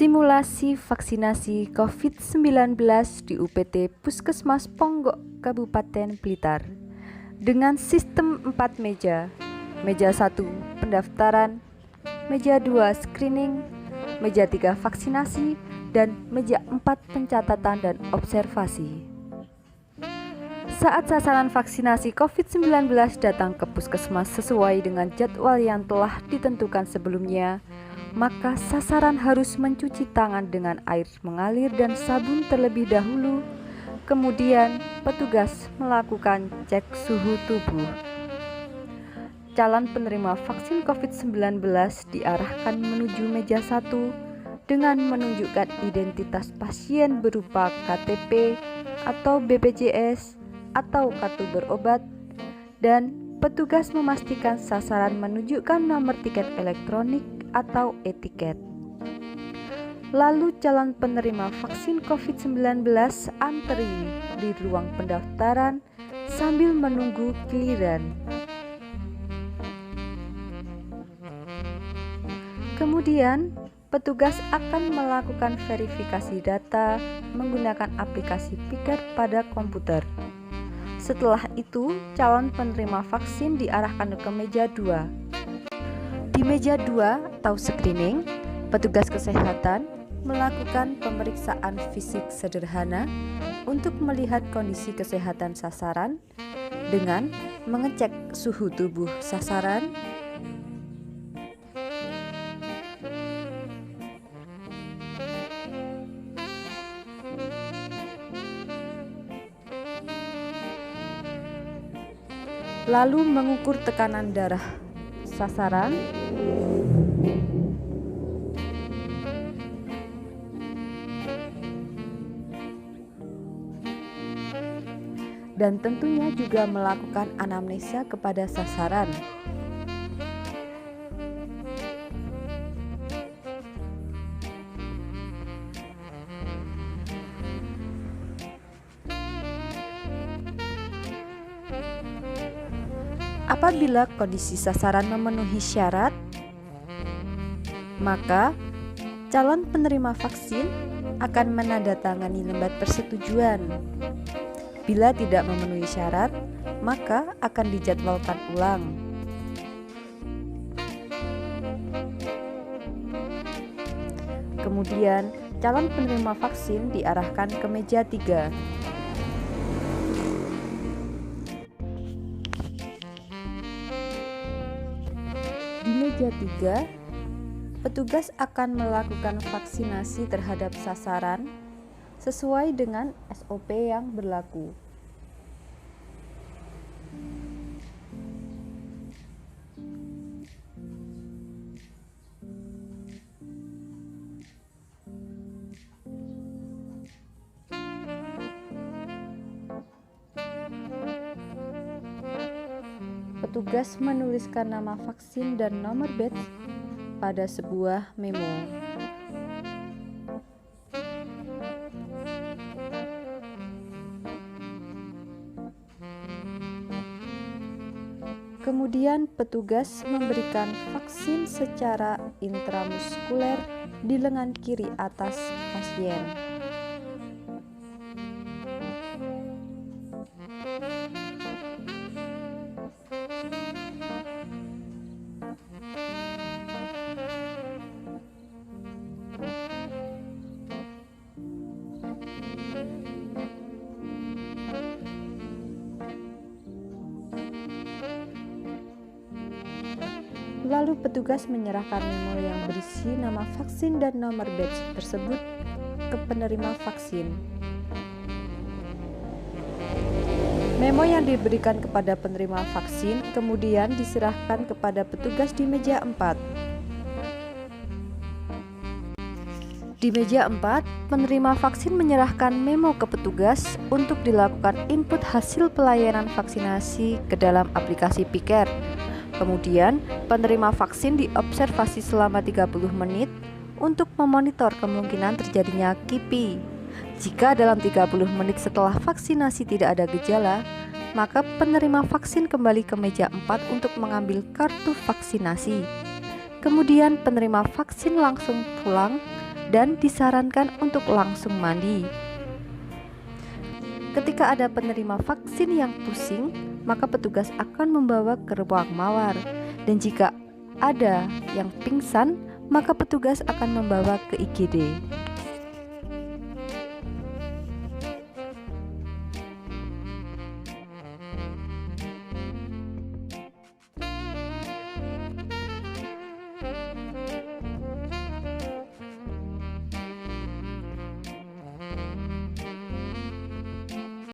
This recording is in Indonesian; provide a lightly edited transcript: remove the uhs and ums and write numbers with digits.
Simulasi vaksinasi COVID-19 di UPT Puskesmas Ponggok, Kabupaten Blitar. Dengan sistem 4 meja. Meja 1 pendaftaran, meja 2 screening, meja 3 vaksinasi, dan meja 4 pencatatan dan observasi. Saat sasaran vaksinasi COVID-19 datang ke puskesmas sesuai dengan jadwal yang telah ditentukan sebelumnya, maka sasaran harus mencuci tangan dengan air mengalir dan sabun terlebih dahulu. Kemudian petugas melakukan cek suhu tubuh. Calon penerima vaksin COVID-19 diarahkan menuju meja 1 dengan menunjukkan identitas pasien berupa KTP atau BPJS atau kartu berobat, dan petugas memastikan sasaran menunjukkan nomor tiket elektronik atau etiket. Lalu calon penerima vaksin COVID-19 antri di ruang pendaftaran sambil menunggu giliran. Kemudian, petugas akan melakukan verifikasi data menggunakan aplikasi Piker pada komputer. Setelah itu, calon penerima vaksin diarahkan ke meja 2. Di meja 2 atau screening, petugas kesehatan melakukan pemeriksaan fisik sederhana untuk melihat kondisi kesehatan sasaran dengan mengecek suhu tubuh sasaran, lalu mengukur tekanan darah sasaran, dan tentunya juga melakukan anamnesa kepada sasaran. Apabila kondisi sasaran memenuhi syarat, maka calon penerima vaksin akan menandatangani lembar persetujuan. Bila tidak memenuhi syarat, maka akan dijadwalkan ulang. Kemudian, calon penerima vaksin diarahkan ke meja 3. Di meja 3, petugas akan melakukan vaksinasi terhadap sasaran sesuai dengan SOP yang berlaku. Petugas menuliskan nama vaksin dan nomor batch pada sebuah memo. Kemudian petugas memberikan vaksin secara intramuskuler di lengan kiri atas pasien. Lalu petugas menyerahkan memo yang berisi nama vaksin dan nomor batch tersebut ke penerima vaksin. Memo yang diberikan kepada penerima vaksin kemudian diserahkan kepada petugas di meja 4. Di meja 4, penerima vaksin menyerahkan memo ke petugas untuk dilakukan input hasil pelayanan vaksinasi ke dalam aplikasi Piker. Kemudian, penerima vaksin diobservasi selama 30 menit untuk memonitor kemungkinan terjadinya KIPI. Jika dalam 30 menit setelah vaksinasi tidak ada gejala, maka penerima vaksin kembali ke meja 4 untuk mengambil kartu vaksinasi. Kemudian penerima vaksin langsung pulang dan disarankan untuk langsung mandi. Ketika ada penerima vaksin yang pusing, maka petugas akan membawa ke ruang mawar. Dan jika ada yang pingsan, maka petugas akan membawa ke IGD.